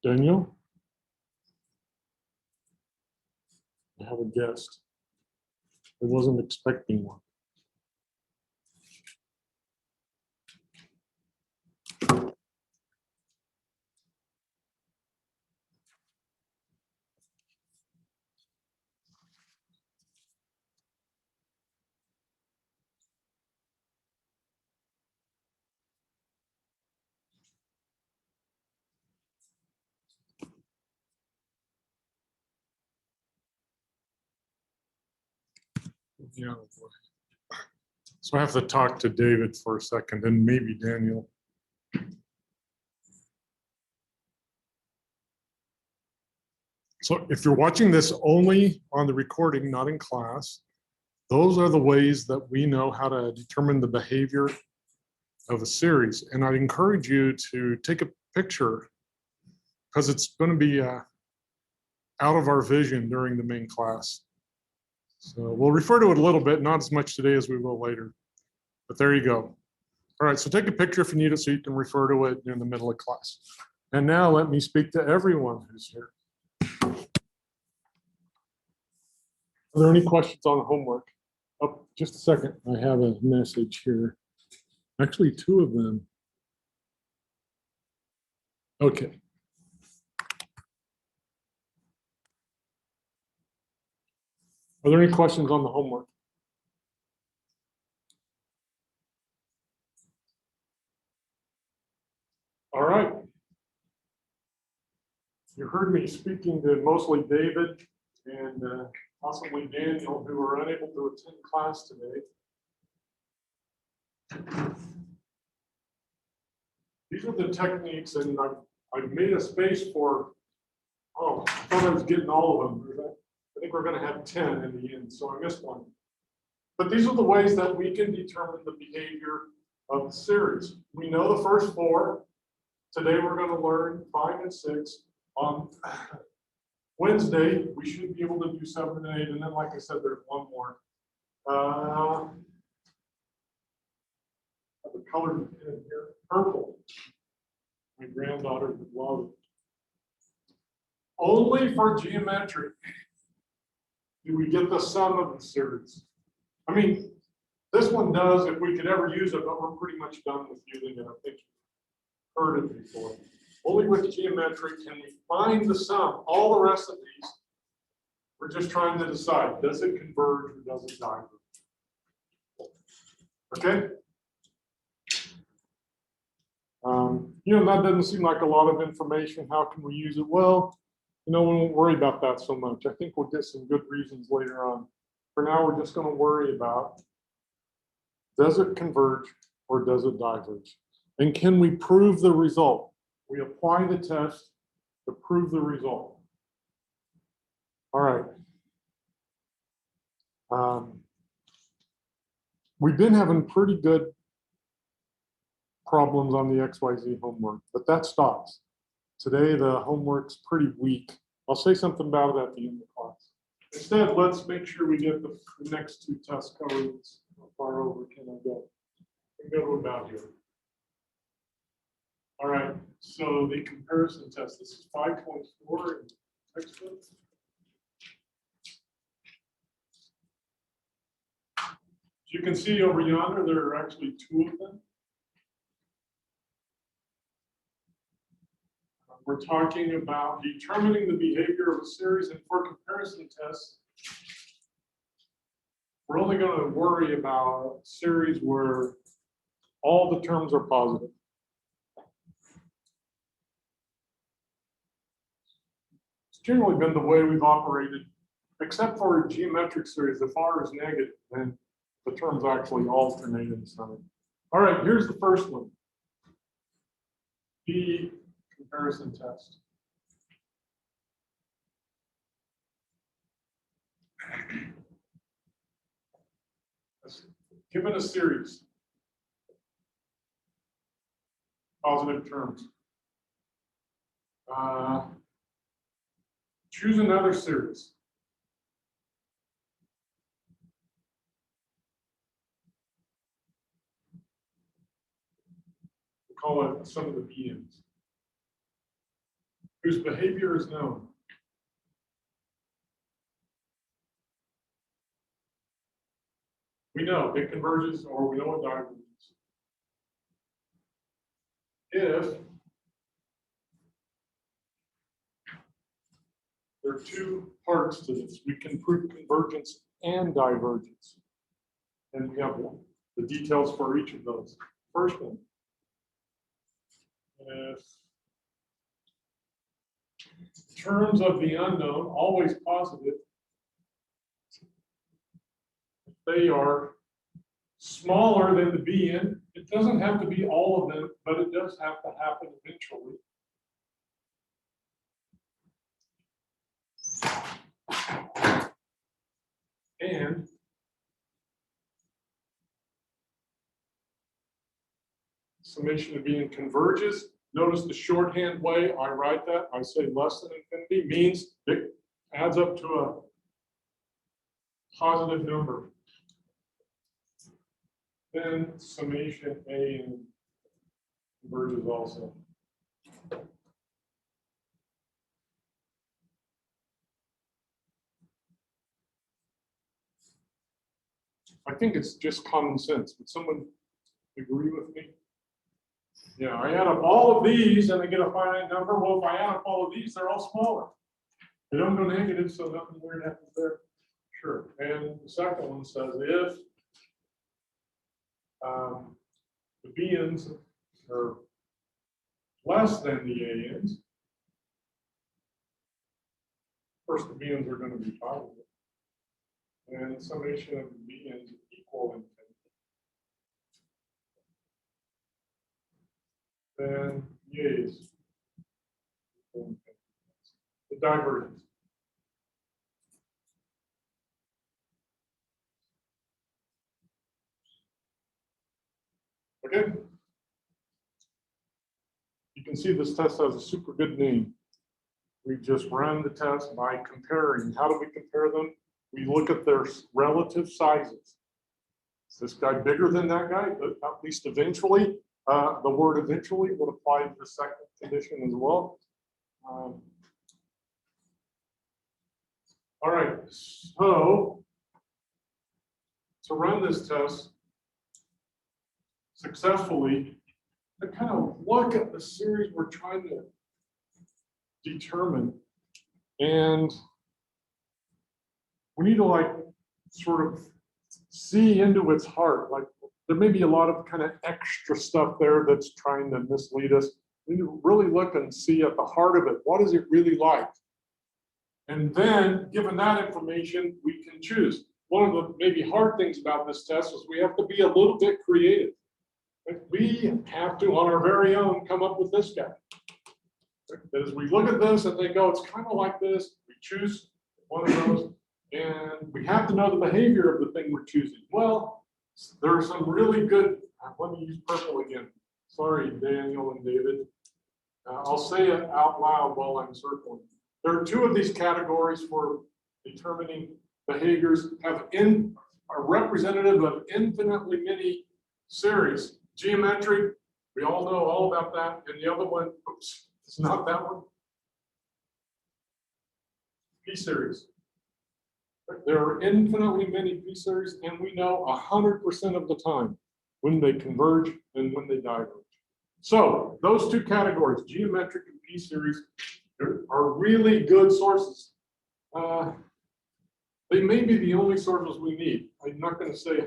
Daniel? I have a guest. I wasn't expecting one. Yeah. So I have to talk to David for a second and maybe Daniel. So if you're watching this only on the recording, not in class, those are the ways that we know how to determine the behavior of a series. And I'd encourage you to take a picture because it's going to be out of our vision during the main class. So we'll refer to it a little bit, not as much today as we will later. But there you go. All right, so take a picture if you need it so you can refer to it in the middle of class. And now let me speak to everyone who's here. Are there any questions on homework? Oh, just a second. I have a message here. Actually, two of them. Okay. Are there any questions on the homework? All right. You heard me speaking to mostly David and possibly Daniel, who are unable to attend class today. These are the techniques, and I've made a space for, oh, I thought I was getting all of them. I think we're going to have 10 in the end, so I missed one. But these are the ways that we can determine the behavior of the series. We know the first four. Today we're going to learn 5 and 6. On Wednesday, we should be able to do 7 and 8. And then, like I said, there's one more. I have a colored pen here, purple. My granddaughter would love it. Only for geometry do we get the sum of the series. I mean, this one does if we could ever use it, but we're pretty much done with using it. I think you've heard it before. Only with geometry can we find the sum. All the rest of these, we're just trying to decide, does it converge or does it diverge? Okay? That doesn't seem like a lot of information. How can we use it? Well, we won't worry about that so much. I think we'll get some good reasons later on. For now, we're just going to worry about, does it converge or does it diverge? And can we prove the result? We apply the test to prove the result. All right. We've been having pretty good problems on the XYZ homework, but that stops. Today, the homework's pretty weak. I'll say something about it at the end of class. Instead, let's make sure we get the next 2 tests covered. How far over can I go? I can go to about here. All right, so the comparison test. This is 5.4 in textbook. As you can see over yonder, there are actually 2 of them. We're talking about determining the behavior of a series, and for comparison tests, we're only going to worry about series where all the terms are positive. It's generally been the way we've operated, except for a geometric series. If R is negative, then the terms actually alternate in sign. All right, here's the first one. The comparison test. Given a series, positive terms. Choose another series. We call it some of the BNs. whose behavior is known. We know it converges or we know it diverges. If there are two parts to this, we can prove convergence and divergence. And we have the details for each of those. First one, if terms of the unknown, always positive, they are smaller than the BN. It doesn't have to be all of them, but it does have to happen eventually. And summation of BN converges. Notice the shorthand way I write that. I say less than infinity means it adds up to a positive number. Then summation AN converges also. I think it's just common sense. Would someone agree with me? Yeah, I add up all of these and I get a finite number. Well, if I add up all of these, they're all smaller. They don't go negative, so nothing weird happens there. Sure. And the second one says if the BNs are less than the ANs, first the BNs are going to be positive. And the summation of the BNs equal infinity. Then A's. The divergence. Okay. You can see this test has a super good name. We just run the test by comparing. How do we compare them? We look at their relative sizes. Is this guy bigger than that guy? At least eventually. The word eventually would apply to the second condition as well. All right, so to run this test successfully, to kind of look at the series we're trying to determine, and we need to like sort of see into its heart. Like there may be a lot of kind of extra stuff there that's trying to mislead us. We need to really look and see at the heart of it. What is it really like? And then, given that information, we can choose. One of the maybe hard things about this test is we have to be a little bit creative. We have to, on our very own, come up with this guy. As we look at this and think, oh, it's kind of like this, we choose one of those, and we have to know the behavior of the thing we're choosing. Well, there are some really good, let me use purple again. Sorry, Daniel and David. I'll say it out loud while I'm circling. There are two of these categories for determining behaviors have are representative of infinitely many series. Geometric, we all know all about that. And the other one, oops, it's not that one. P-series. There are infinitely many P-series, and we know 100% of the time when they converge and when they diverge. So those two categories, geometric and P-series, are really good sources. They may be the only sources we need. I'm not going to say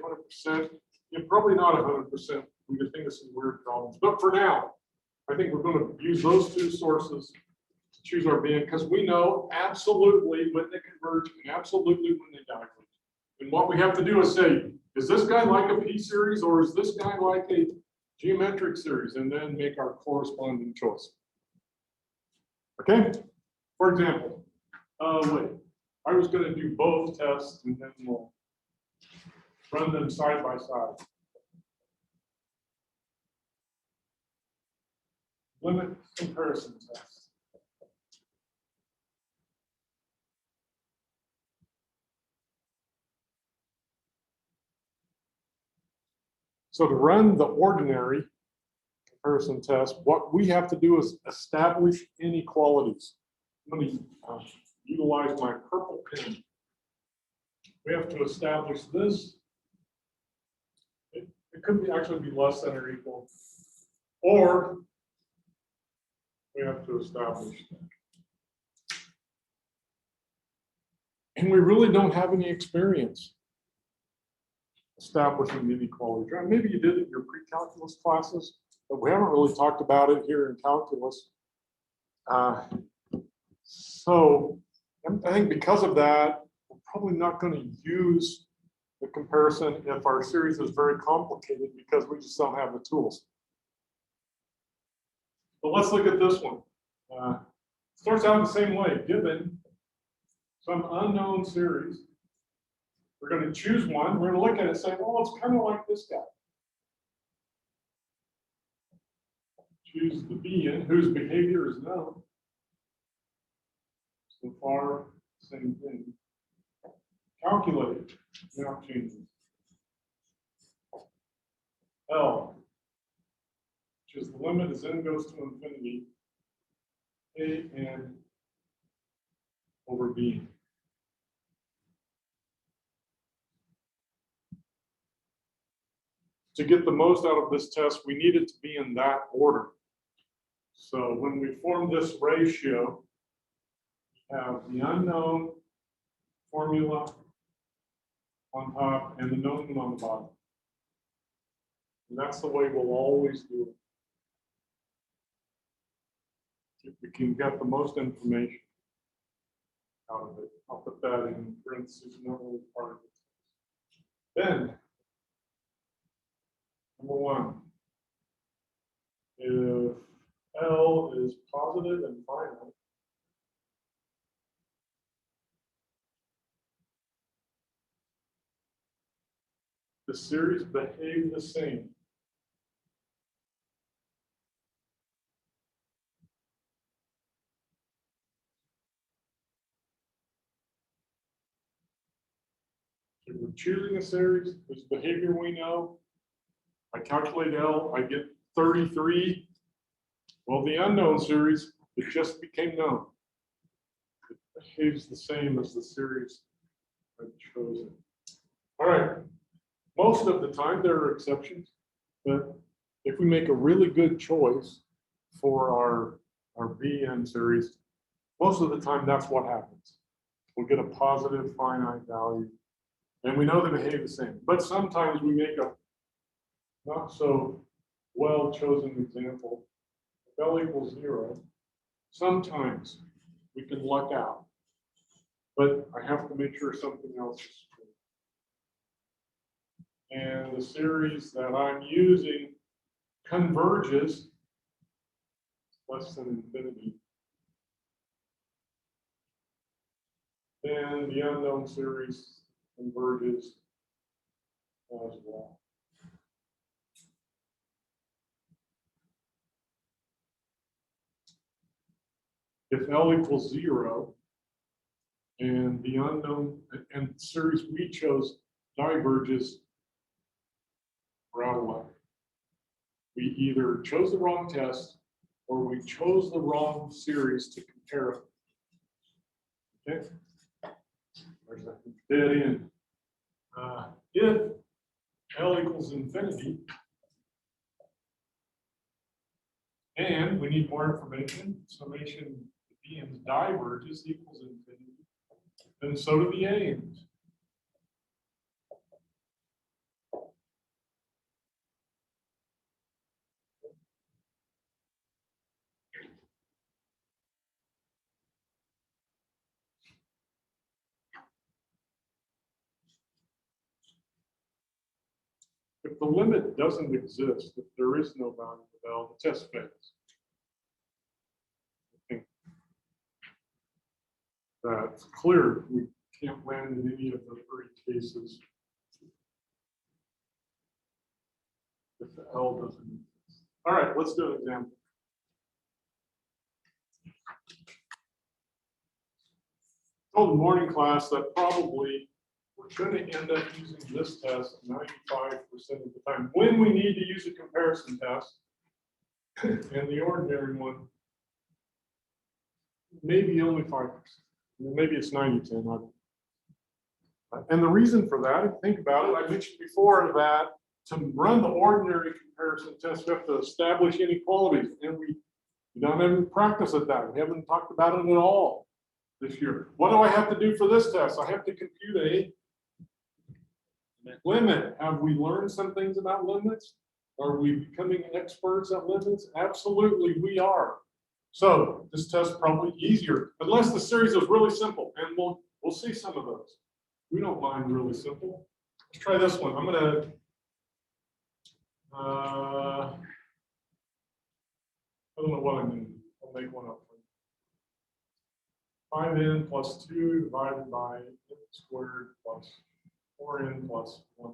100%. You're probably not 100%. We could think of some weird problems. But for now, I think we're going to use those two sources to choose our BN because we know absolutely when they converge and absolutely when they diverge. And what we have to do is say, is this guy like a P-series or is this guy like a geometric series? And then make our corresponding choice. Okay? For example, wait, I was going to do both tests and then we'll run them side by side. Limit comparison test. So to run the ordinary, comparison test, what we have to do is establish inequalities. I'm going to utilize my purple pen. We have to establish this. It could actually be less than or equal, or we have to establish that. And we really don't have any experience establishing inequality. Maybe you did it in your pre-calculus classes, but we haven't really talked about it here in calculus. So I think because of that, we're probably not going to use the comparison if our series is very complicated because we just don't have the tools. But let's look at this one. Starts out the same way, given some unknown series. We're going to choose one. We're going to look at it and say, well, it's kind of like this guy. Choose the Bn, whose behavior is known. So far, same thing. Calculate it. Now change it. L, which is the limit as n goes to infinity, an over b. To get the most out of this test, we need it to be in that order. So when we form this ratio, we have the unknown formula on top and the known one on the bottom. And that's the way we'll always do it. If we can get the most information out of it, I'll put that in parentheses, not really part of it. Then, number one, if L is positive and finite, the series behave the same. If we're choosing a series whose behavior we know, I calculate L, I get 33. Well, the unknown series, it just became known. It behaves the same as the series I've chosen. All right. Most of the time, there are exceptions, but if we make a really good choice for our Bn series, most of the time that's what happens. We'll get a positive finite value, and we know they behave the same. But sometimes we make a not so well chosen example. If L equals 0, sometimes we can luck out, but I have to make sure something else is true. And the series that I'm using converges less than infinity. Then the unknown series converges as well. If L equals 0 and the unknown and series we chose diverges, we're out of luck. We either chose the wrong test or we chose the wrong series to compare it. Okay, there's that dead end. If L equals infinity, and we need more information, summation Bn's diverges equals infinity, then so do the A's. If the limit doesn't exist, if there is no value of L, the test fails. I think that's clear. We can't land in any of the three cases if the L doesn't exist. All right, let's do an example. I told the morning class that probably we're going to end up using this test 95% of the time. When we need to use a comparison test, And the ordinary one, maybe only 5%. Maybe it's 90-10. And the reason for that, think about it, I mentioned before that to run the ordinary comparison test, we have to establish inequalities, and we don't have any practice at that. We haven't talked about it at all this year. What do I have to do for this test? I have to compute a limit. Have we learned some things about limits? Are we becoming experts at limits? Absolutely, we are. So this test is probably easier, unless the series is really simple, and we'll see some of those. We don't mind really simple. Let's try this one. I'm gonna I don't know what I'm gonna do. I'll make one up for you. 5n plus 2 divided by n squared plus 4n plus 1.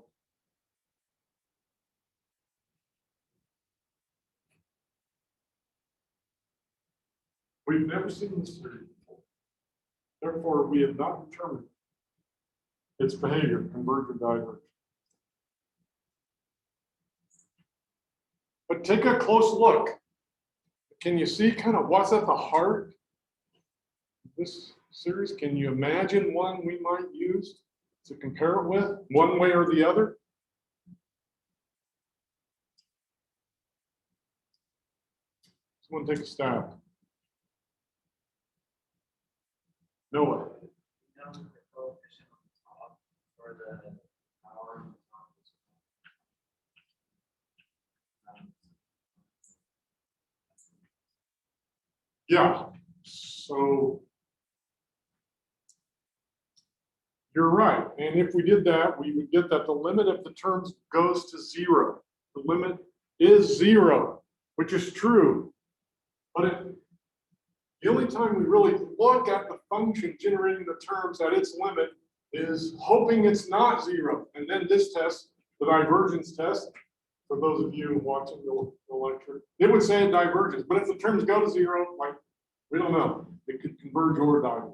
We've never seen this series before. Therefore, we have not determined its behavior, converge or diverge. But take a close look. Can you see kind of what's at the heart of this series? Can you imagine one we might use to compare it with, one way or the other? Someone take a stab. Noah. Yeah, so you're right. And if we did that, we would get that the limit of the terms goes to 0. The limit is 0, which is true. But the only time we really look at the function generating the terms at its limit is hoping it's not 0. And then this test, the divergence test, for those of you watching the lecture, it would say it diverges. But if the terms go to 0, like, we don't know. It could converge or diverge.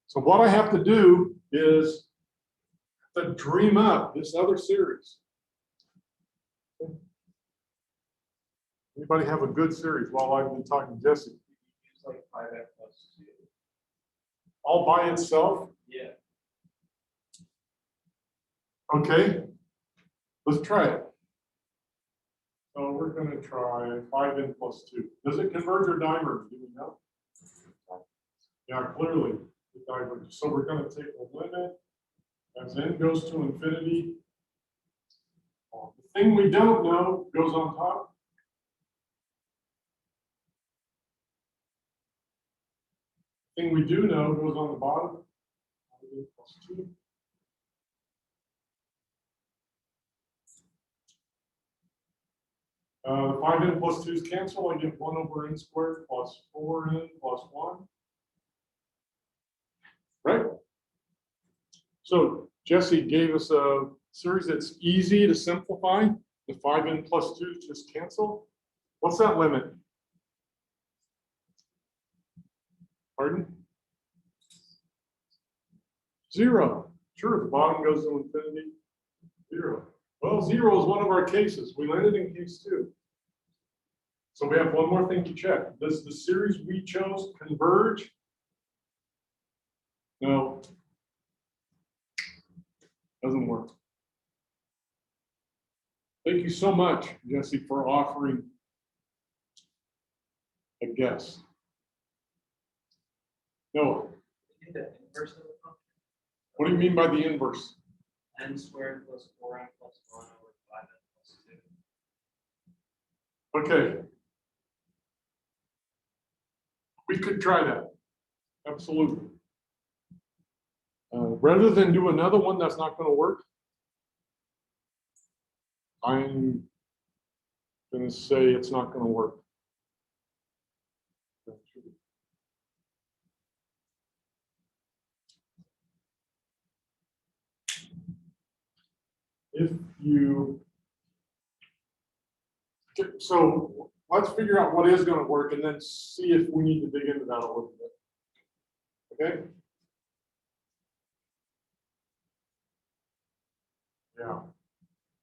So what I have to do is to dream up this other series. Anybody have a good series while I've been talking to Jesse? It's like 5x plus 2. All by itself? Yeah. Okay. Let's try it. So we're going to try 5n plus 2. Does it converge or diverge? Do we know? Yeah, clearly it diverges. So we're going to take the limit as n goes to infinity. The thing we don't know goes on top. The thing we do know goes on the bottom. 5n plus 2. The 5n plus 2's cancel. I get 1 over n squared plus 4n plus 1. Right? So Jesse gave us a series that's easy to simplify. The 5n plus 2 just cancel. What's that limit? Pardon? 0. Sure, the bottom goes to infinity. 0. Well, 0 is one of our cases. We landed in case 2. So we have one more thing to check. Does the series we chose converge? No. Doesn't work. Thank you so much, Jesse, for offering a guess. Noah. What do you mean by the inverse? N squared plus 4n plus 1 over 5n plus 2. Okay. We could try that. Absolutely. Rather than do another one that's not going to work, I'm going to say it's not going to work. If you, so let's figure out what is going to work and then see if we need to dig into that a little bit. Okay? Yeah.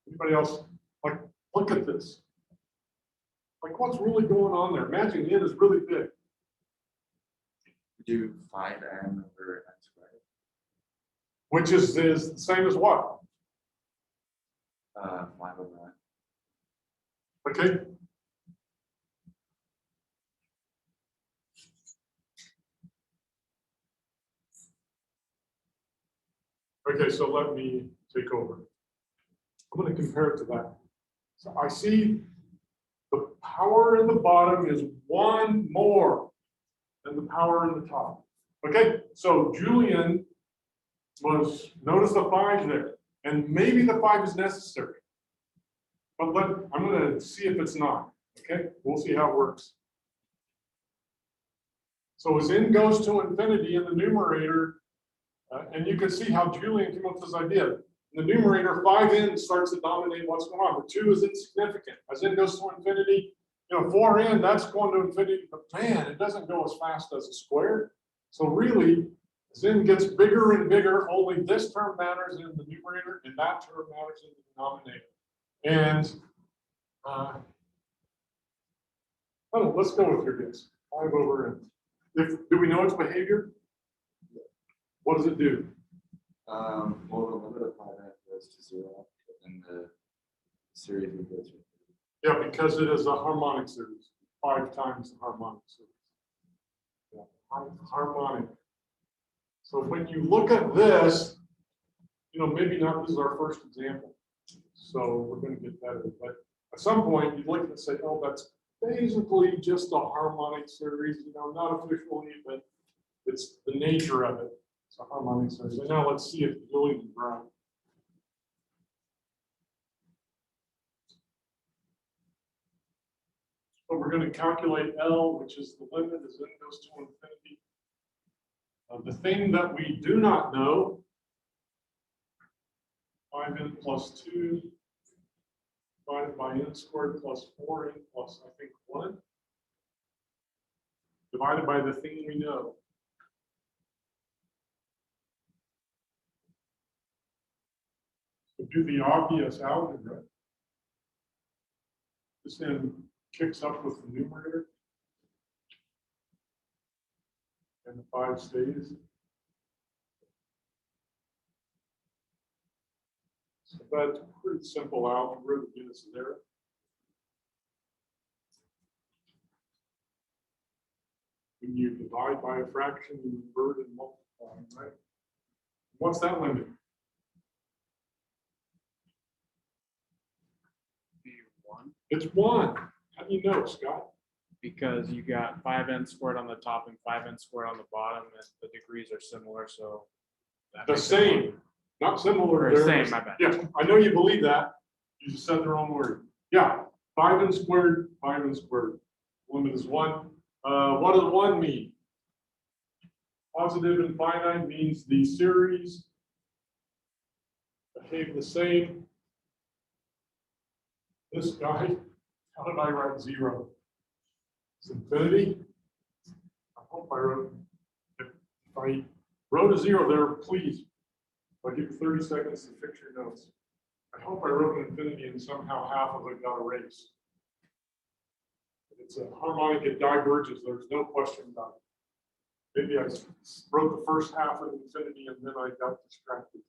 Anybody else? Like, look at this. Like what's really going on there? Imagine n is really big. Do 5n over n squared. Which is the same as what? 5 over n. Okay. Okay, so let me take over. I'm going to compare it to that. So I see the power in the bottom is 1 more than the power in the top. Okay, so Julian notice the 5 there, and maybe the 5 is necessary. But I'm going to see if it's not. Okay, we'll see how it works. So as n goes to infinity in the numerator, and you can see how Julian came up with this idea. In the numerator, 5n starts to dominate what's going on. The 2 is insignificant. As n goes to infinity, 4n, that's going to infinity, but man, it doesn't go as fast as a square. So really, as n gets bigger and bigger, only this term matters in the numerator, and that term matters in the denominator. And let's go with your guess. 5 over n. Do we know its behavior? What does it do? Well, the limit of 5n goes to 0, and the series would go to. Yeah, because it is a harmonic series, 5 times the harmonic series. Yeah, harmonic. So when you look at this, maybe not this is our first example. So we're going to get better. But at some point, you look at it and say, oh, that's basically just a harmonic series, not officially, but it's the nature of it. It's a harmonic series. And now let's see if Julian is right. So we're going to calculate L, which is the limit as n goes to infinity. The thing that we do not know, 5n plus 2 divided by n squared plus 4n plus, I think, 1, divided by the thing we know. So do the obvious algebra. This then kicks up with the numerator. And the 5 stays. So that's pretty simple algebra to get us there. When you divide by a fraction, you invert and multiply, right? What's that limit? It's 1. How do you know, Scott? Because you got 5n squared on the top and 5n squared on the bottom, and the degrees are similar, so. that The makes it same, one. not similar. Or there. same, my bad. Yeah, I know you believe that. You just said the wrong word. Yeah, 5n squared, 5n squared. Limit is 1. What does 1 mean? Positive and finite means the series behave the same. This guy, how did I write 0? It's infinity. I hope I wrote, if I wrote a 0 there, please, I'll give you 30 seconds to fix your notes. I hope I wrote an infinity and somehow half of it got erased. It's a harmonic, it diverges, there's no question about it. Maybe I wrote the first half of infinity and then I got distracted.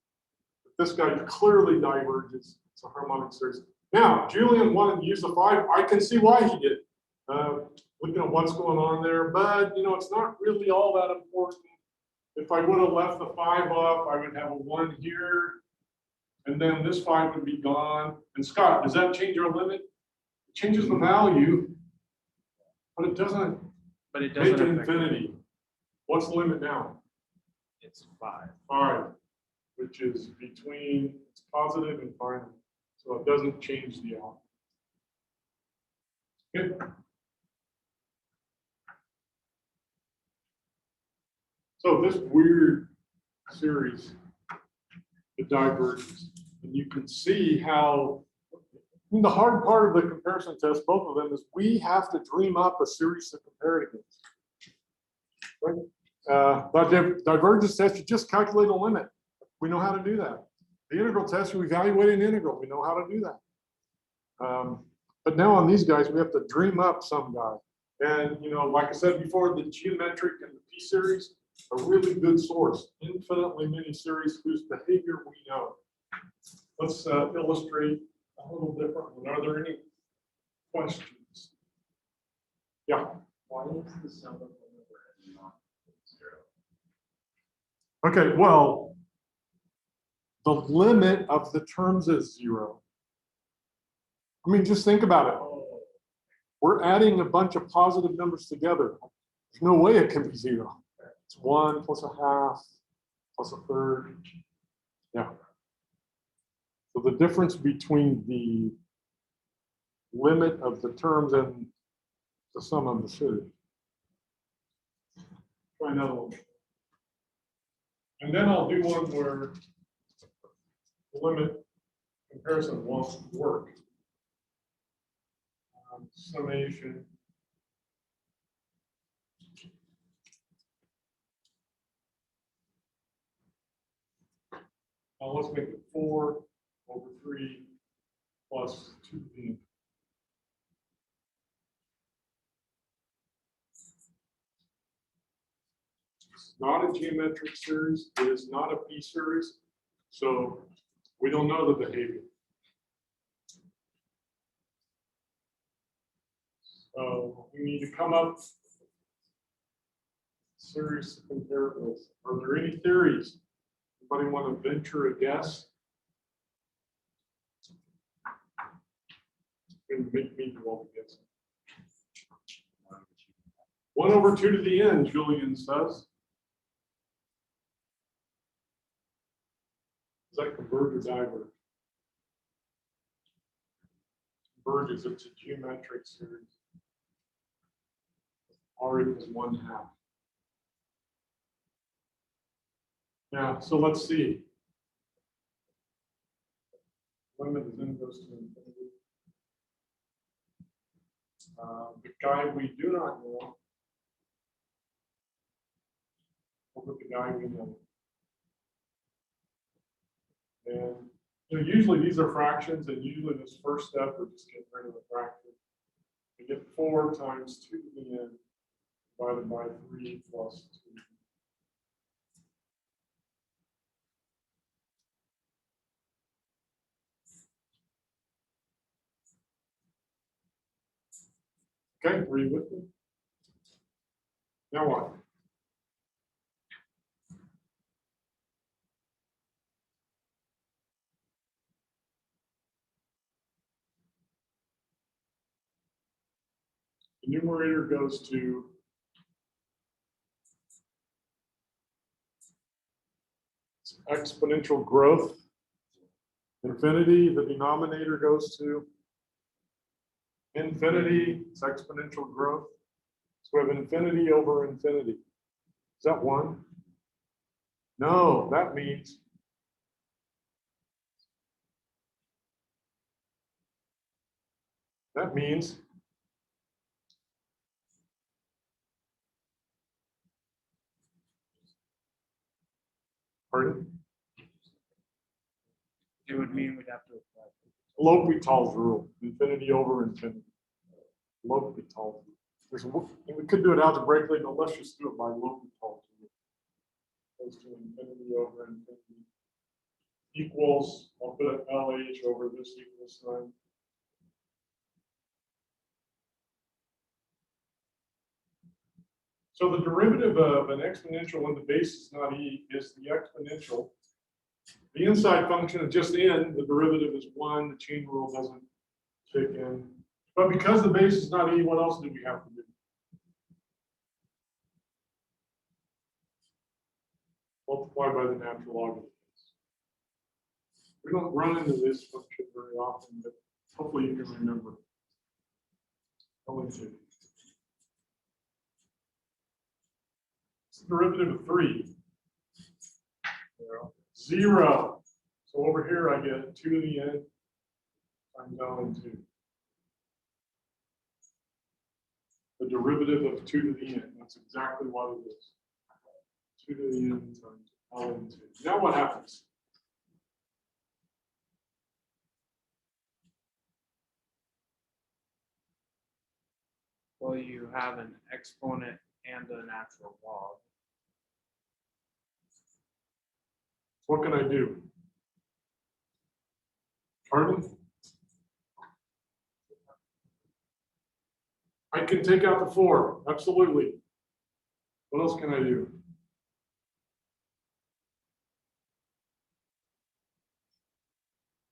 But this guy clearly diverges, it's a harmonic series. Now, Julian wanted to use the 5. I can see why he did. Looking at what's going on there, but it's not really all that important. If I would have left the 5 off, I would have a 1 here, and then this 5 would be gone. And Scott, does that change our limit? It changes the value, but it doesn't But it make doesn't it affect. infinity. What's the limit now? It's 5. 5, which is between it's positive and final. So it doesn't change the algebra. Good. So this weird series, it diverges. And you can see how the hard part of the comparison test, both of them, is we have to dream up a series to compare it against. Right? But the divergence test, you just calculate a limit. We know how to do that. The integral test, you evaluate an integral. We know how to do that. But now on these guys, we have to dream up some guy. And, you know, like I said before, the geometric and the P series are really good source, infinitely many series whose behavior we know. Let's illustrate a little different one. Are there any questions? Yeah. Why is the sum of the number not zero? Okay, well, the limit of the terms is 0. I mean, just think about it. We're adding a bunch of positive numbers together. There's no way it can be 0. It's 1 plus a half plus a third. Yeah. So the difference between the limit of the terms and the sum of the series. Try another one. And then I'll do one where the limit comparison won't work. Summation. Now let's make it 4 over 3 plus 2b. It's not a geometric series. It is not a P series. So we don't know the behavior. So we need to come up with a series to compare it with. Are there any theories? Anybody want to venture a guess? And make me do all the guessing. 1 over 2 to the n, Julian says. Does that converge or diverge? Converges, it's a geometric series. R equals 1/2. Yeah, so let's see. Limit is n goes to infinity. The guy we do not know. Look at the guy we know. And you know, usually these are fractions, and usually this first step, we're just getting rid of the fraction. We get 4 times 2 to the n divided by 3 plus 2. Okay, are you with me? Now what? The numerator goes to exponential growth. Infinity, the denominator goes to infinity, it's exponential growth. So we have infinity over infinity. Is that 1? No, that means pardon? It would mean we'd have to apply. L'Hopital's rule, infinity over infinity. L'Hopital's. We could do it algebraically, but let's just do it by L'Hopital's rule. Goes to infinity over infinity equals, I'll put an LH over this equal sign. So the derivative of an exponential when the base is not e is the exponential. The inside function is just n, the derivative is 1, the chain rule doesn't kick in. But because the base is not e, what else do we have to do? Multiply by the natural log of the base. We don't run into this function very often, but hopefully you can remember. It's the derivative of 3. 0. So over here I get 2 to the n times ln2. The derivative of 2 to the n. That's exactly what it is. 2 to the n times ln2. Now what happens? Well, you have an exponent and a natural log. What can I do? Pardon? I can take out the 4, absolutely. What else can I do?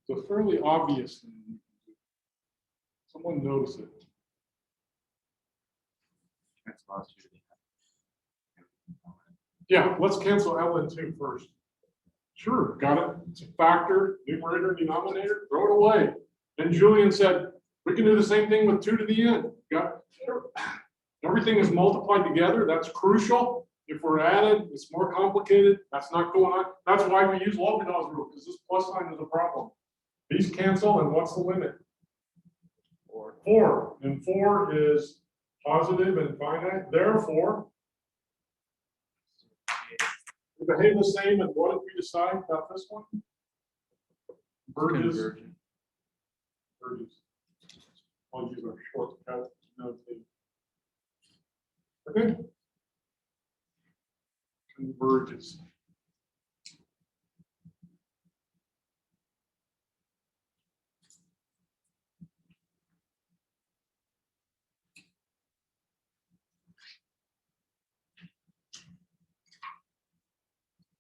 It's a fairly obvious thing. Someone notice it. That's lost you. Yeah, let's cancel LN2 first. Sure, got it. It's a factor, numerator, denominator, throw it away. And Julian said, we can do the same thing with 2 to the n. Got everything is multiplied together. That's crucial. If we're added, it's more complicated. That's not going on. That's why we use Lobinow's rule, because this plus sign is a problem. These cancel, and what's the limit? 4. And 4 is positive and finite. Therefore, we behave the same. And what did we decide about this one? Converges. Converges. I'll use our shortcut. Okay. Converges.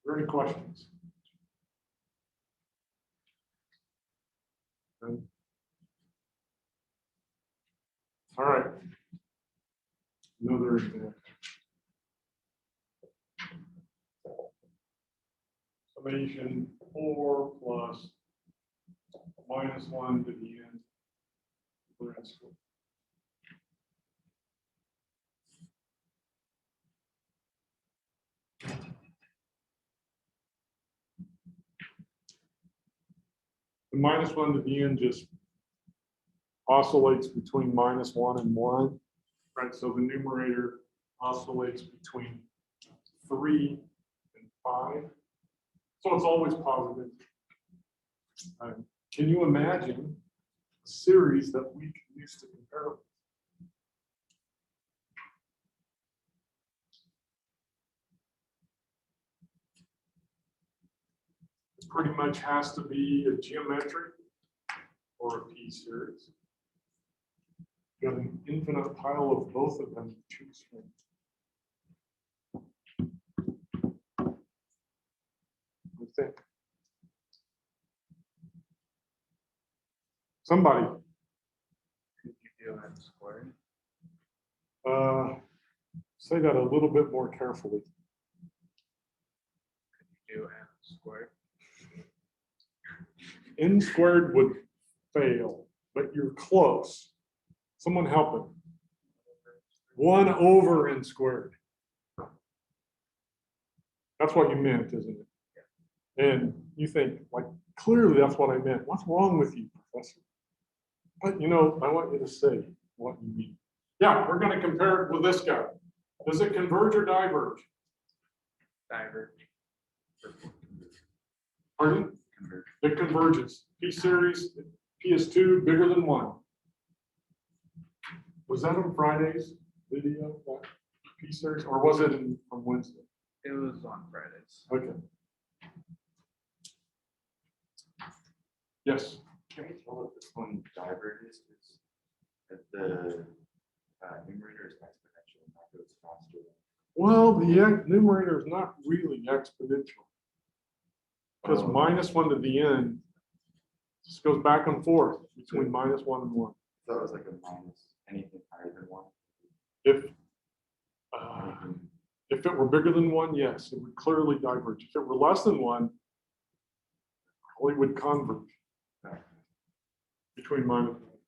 Are there any questions? All right. Another example. Summation 4 plus minus 1 to the n. The minus 1 to the n just oscillates between -1 and 1, right? So the numerator oscillates between 3 and 5. So it's always positive. Can you imagine a series that we can use to compare them? It pretty much has to be a geometric or a P series. Got an infinite pile of both of them to choose from. I think. Somebody. Could you do n squared? Say that a little bit more carefully. Could you do n squared? N squared would fail, but you're close. Someone help him. 1 over n squared. That's what you meant, isn't it? And you think, like, clearly that's what I meant. What's wrong with you, Professor? But you know, I want you to say what you mean. Yeah, we're going to compare it with this guy. Does it converge or diverge? Diverge. Pardon? Converge. It converges. P series, P is 2, bigger than 1. Was that on Friday's video, that P series, or was it from Wednesday? It was on Fridays. Okay. Yes. Can we tell if this one diverges? If the numerator is exponential, and that goes faster. Well, the numerator is not really exponential. Because Oh. -1 to the n just goes back and forth between -1 and 1. So it was like a minus anything higher than 1. If it were bigger than 1, yes, it would clearly diverge. If it were less than 1, it would converge between -1.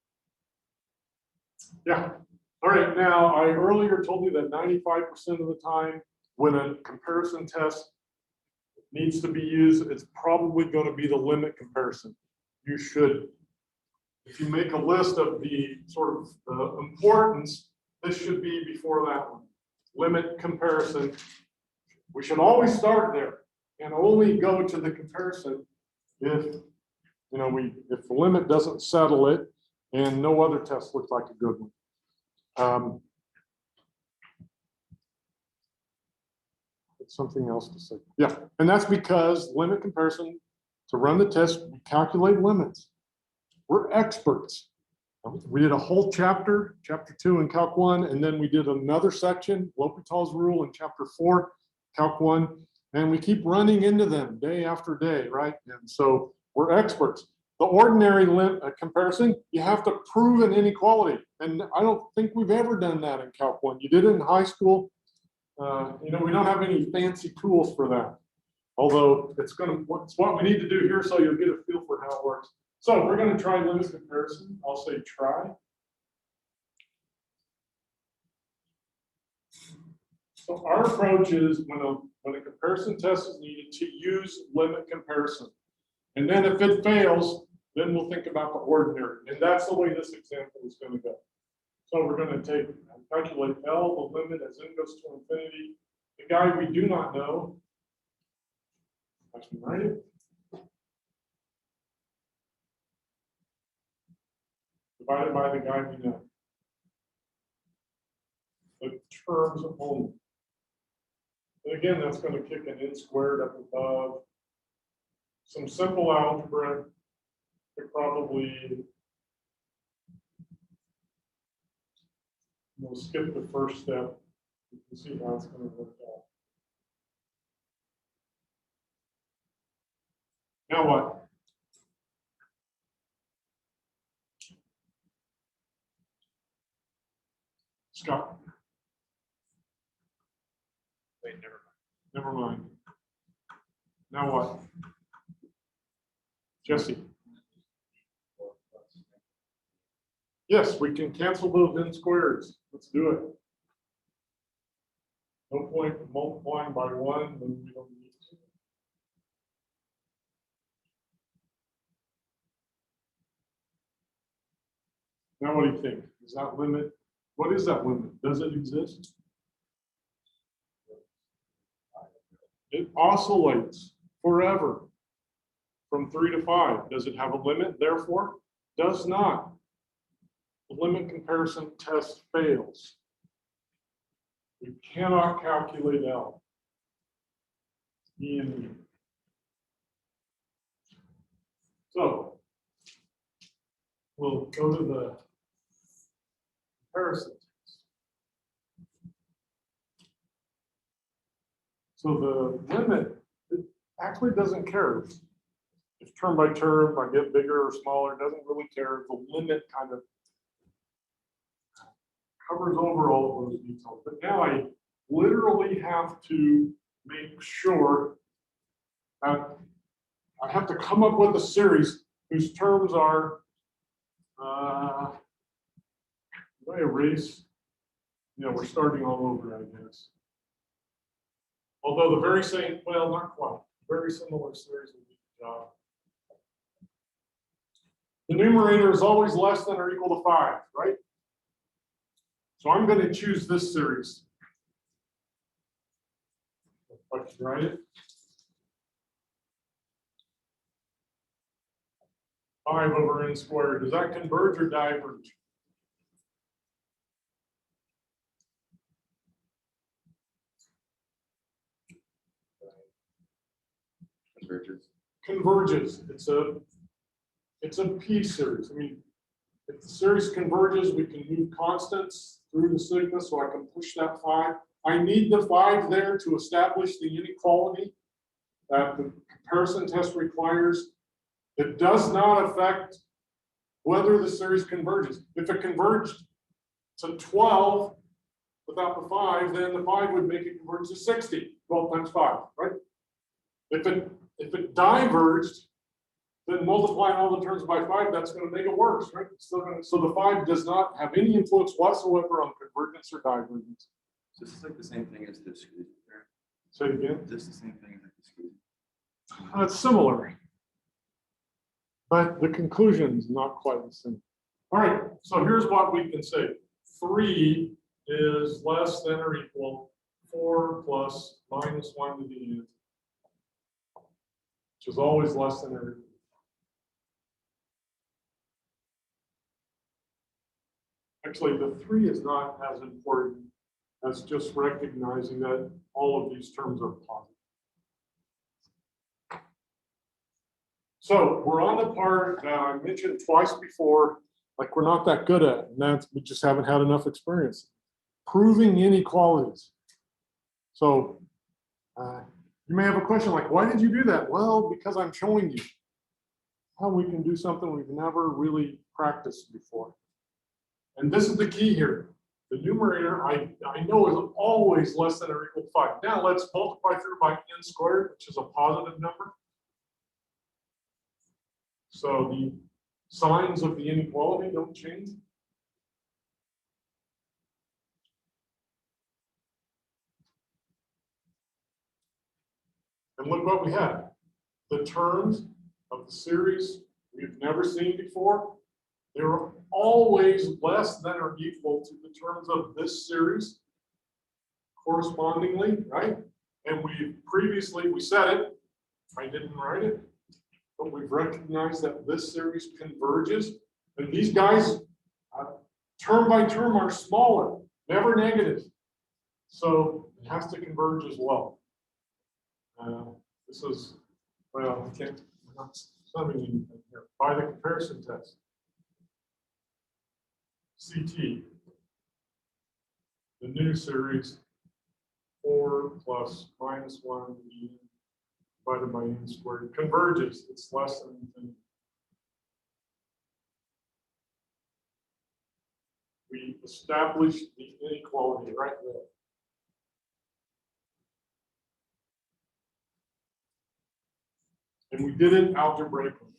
Yeah. All right. Now, I earlier told you that 95% of the time when a comparison test needs to be used, it's probably going to be the limit comparison. You should, if you make a list of the sort of importance, this should be before that one. Limit comparison. We should always start there and only go to the comparison if if the limit doesn't settle it and no other test looks like a good one. something else to say. Yeah, and that's because limit comparison, to run the test, we calculate limits. We're experts. We did a whole chapter, chapter 2 in Calc 1, and then we did another section, L'Hopital's rule in chapter 4, Calc 1, and we keep running into them day after day, right? And so we're experts. The ordinary comparison, you have to prove an inequality, and I don't think we've ever done that in Calc 1. You did it in high school. We don't have any fancy tools for that. Although it's what we need to do here, so you'll get a feel for how it works. So we're going to try limit comparison. I'll say try. So our approach is when a comparison test is needed to use limit comparison. And then if it fails, then we'll think about the ordinary. And that's the way this example is going to go. So we're going to calculate L, the limit as n goes to infinity. The guy we do not know, actually write it. Divided by the guy we know. The terms only. And again, that's going to kick an n squared up above. Some simple algebra. Could probably we'll skip the first step. You can see how it's going to work out. Now what? Scott. Wait, Never mind. Now what? Jesse. Yes, we can cancel those n squares. Let's do it. No point multiplying by 1 when we don't need to. Now what do you think? Is that limit? What is that limit? Does it exist? It oscillates forever from 3 to 5. Does it have a limit? Therefore, does not. The limit comparison test fails. We cannot calculate L. E and E. So we'll go to the comparison test. So the limit, it actually doesn't care. If term by term, I get bigger or smaller, it doesn't really care. The limit kind of covers over all of those details. But now I literally have to make sure that I have to come up with a series whose terms are, did I erase? Yeah, we're starting all over, I guess. Although the very same, well, not quite, very similar series will do the job. The numerator is always less than or equal to 5, right? So I'm going to choose this series. I can write it. 5 over n squared. Does that converge or diverge? Converges. Converges. It's a P series. I mean, if the series converges, we can move constants through the sigma, so I can push that 5. I need the 5 there to establish the inequality that the comparison test requires. It does not affect whether the series converges. If it converged to 12 without the 5, then the 5 would make it converge to 60, 12 times 5, right? If it diverged, then multiplying all the terms by 5, that's going to make it worse, right? So the 5 does not have any influence whatsoever on convergence or divergence. So this is like the same thing as discrete. Say it again. Is this the same thing as discrete? It's similar, but the conclusion is not quite the same. All right, so here's what we can say. 3 is less than or equal 4 plus minus 1 to the n, which is always less than or equal. Actually, the 3 is not as important That's just recognizing that all of these terms are positive. So we're on the part that I mentioned twice before, like we're not that good at, and that's, we just haven't had enough experience. Proving inequalities. So you may have a question like, why did you do that? Well, because I'm showing you how we can do something we've never really practiced before. And this is the key here. The numerator, I know, is always less than or equal to 5. Now let's multiply through by n squared, which is a positive number. So the signs of the inequality don't change. And look what we had. The terms of the series we've never seen before, they were always less than or equal to the terms of this series correspondingly, right? And we said it, I didn't write it, but we've recognized that this series converges. And these guys, term by term, are smaller, never negative. So it has to converge as well. This is, well, I can't, I'm not summing anything here. By the comparison test. CT, the new series, 4 plus minus 1 divided by n squared converges. It's less than infinity. We established the inequality right there. And we did it algebraically.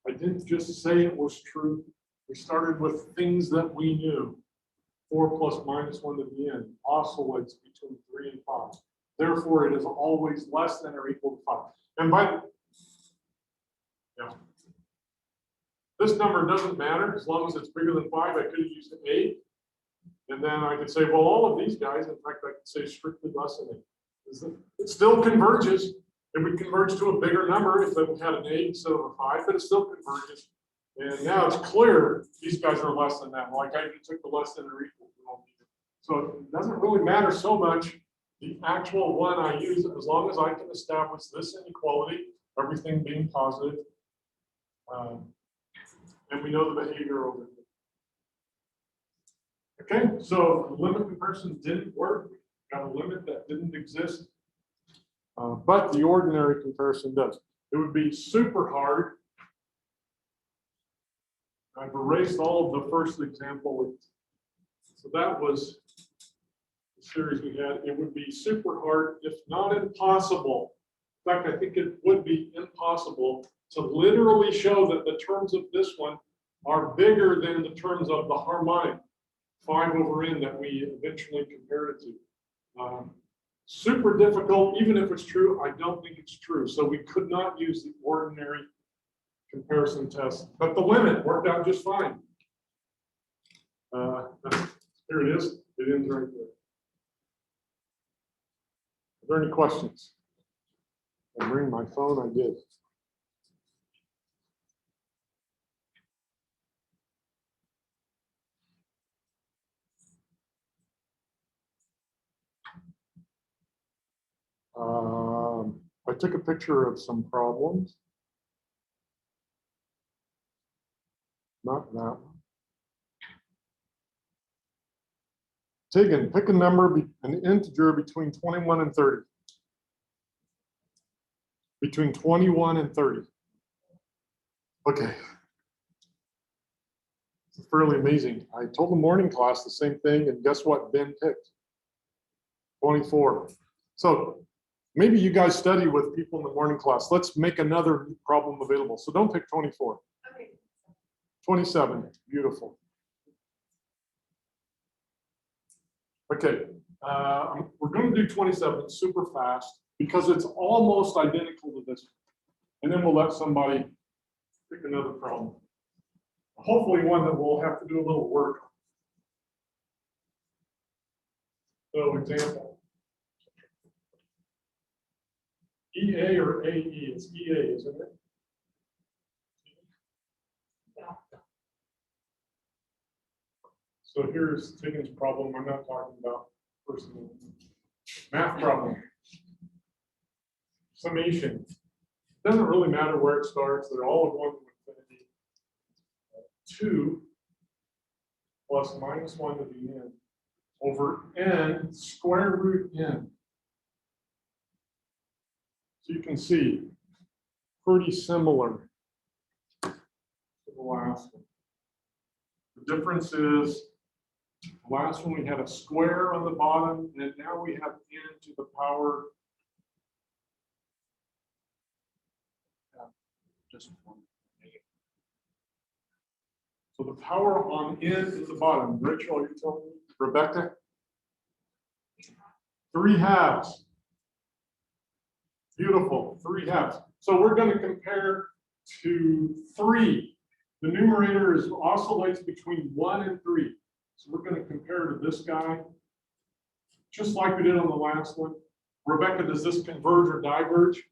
I didn't just say it was true. We started with things that we knew. 4 plus minus 1 to the n oscillates between 3 and 5. Therefore, it is always less than or equal to 5. And this number doesn't matter as long as it's bigger than 5. I could have used 8. And then I could say, well, all of these guys, in fact, I could say strictly less than 8. It still converges. It would converge to a bigger number if it had an 8 instead of a 5, but it still converges. And now it's clear these guys are less than that. Like I even took the less than or equal. So it doesn't really matter so much the actual one I use, as long as I can establish this inequality, everything being positive. And we know the behavior over here. Okay, so the limit comparison didn't work. We got a limit that didn't exist. But the ordinary comparison does. It would be super hard. I've erased all of the first example. So that was the series we had. It would be super hard, if not impossible. In fact, I think it would be impossible to literally show that the terms of this one are bigger than the terms of the harmonic 5 over n that we eventually compared it to. Super difficult, even if it's true, I don't think it's true. So we could not use the ordinary comparison test, but the limit worked out just fine. Here it is. It ends right there. Are there any questions? I bring my phone. I did. I took a picture of some problems. Not that one. Tegan, pick a number, an integer between 21 and 30. Between 21 and 30. Okay. It's fairly amazing. I told the morning class the same thing, and guess what Ben picked? 24. So maybe you guys study with people in the morning class. Let's make another problem available. So don't pick 24. Okay. 27. Beautiful. Okay, we're going to do 27 super fast because it's almost identical to this. And then we'll let somebody pick another problem. Hopefully one that we'll have to do a little work on. So example. EA or AE? It's EA, isn't it? So here's Tegan's problem. I'm not talking about Math problem. Summation. Doesn't really matter where it starts, they're all going to infinity. 2 plus minus 1 to the n over n square root n. So you can see, pretty similar to the last one. The difference is, the last one we had a square on the bottom, and now we have n to the power. Just one. So the power on n is the bottom. Rachel, are you telling me? Rebecca? 3/2. Beautiful, 3/2. So we're going to compare to 3. The numerator is oscillates between 1 and 3. So we're going to compare to this guy, just like we did on the last one. Rebecca, does this converge or diverge?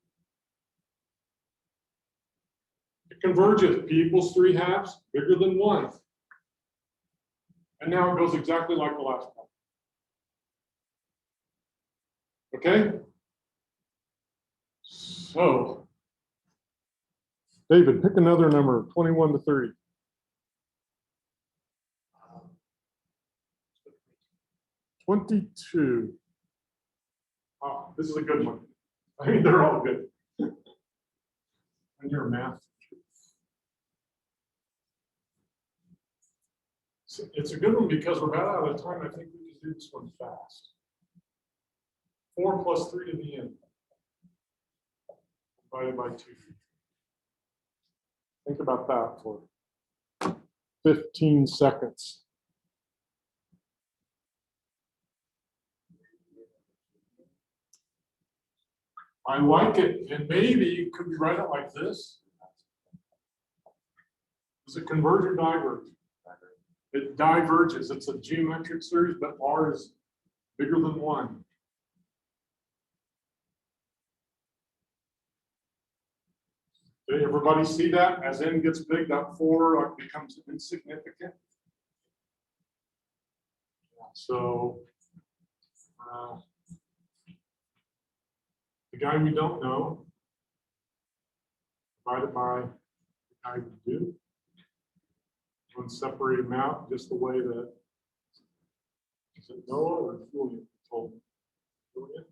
It converges. P equals 3/2, bigger than 1. And now it goes exactly like the last one. Okay? So, David, pick another number, 21 to 30. 22. Oh, this is a good one. I mean, they're all good. And you're a math teacher. It's a good one because we're about out of time. I think we can do this one fast. 4 plus 3 to the n divided by 2. Think about that for 15 seconds. I like it, and maybe you could write it like this. Does it converge or diverge? It diverges. It's a geometric series, but r is bigger than 1. Okay, everybody see that? As n gets big, that 4 becomes insignificant. So the guy we don't know divided by the guy we do. One separate them out just the way that, is it Noah or Julian told me? Julian?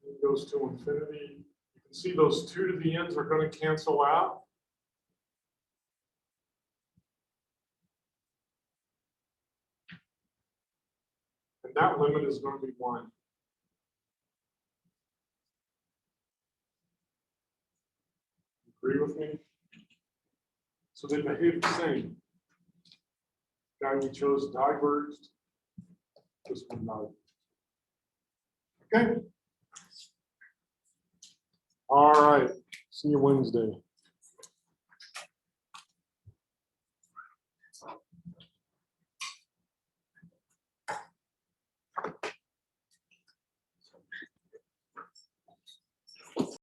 It goes to infinity. You can see those 2 to the n's are going to cancel out. And that limit is going to be 1. Agree with me? So they behave the same. Guy we chose diverged. This one not. Okay. All right. See you Wednesday.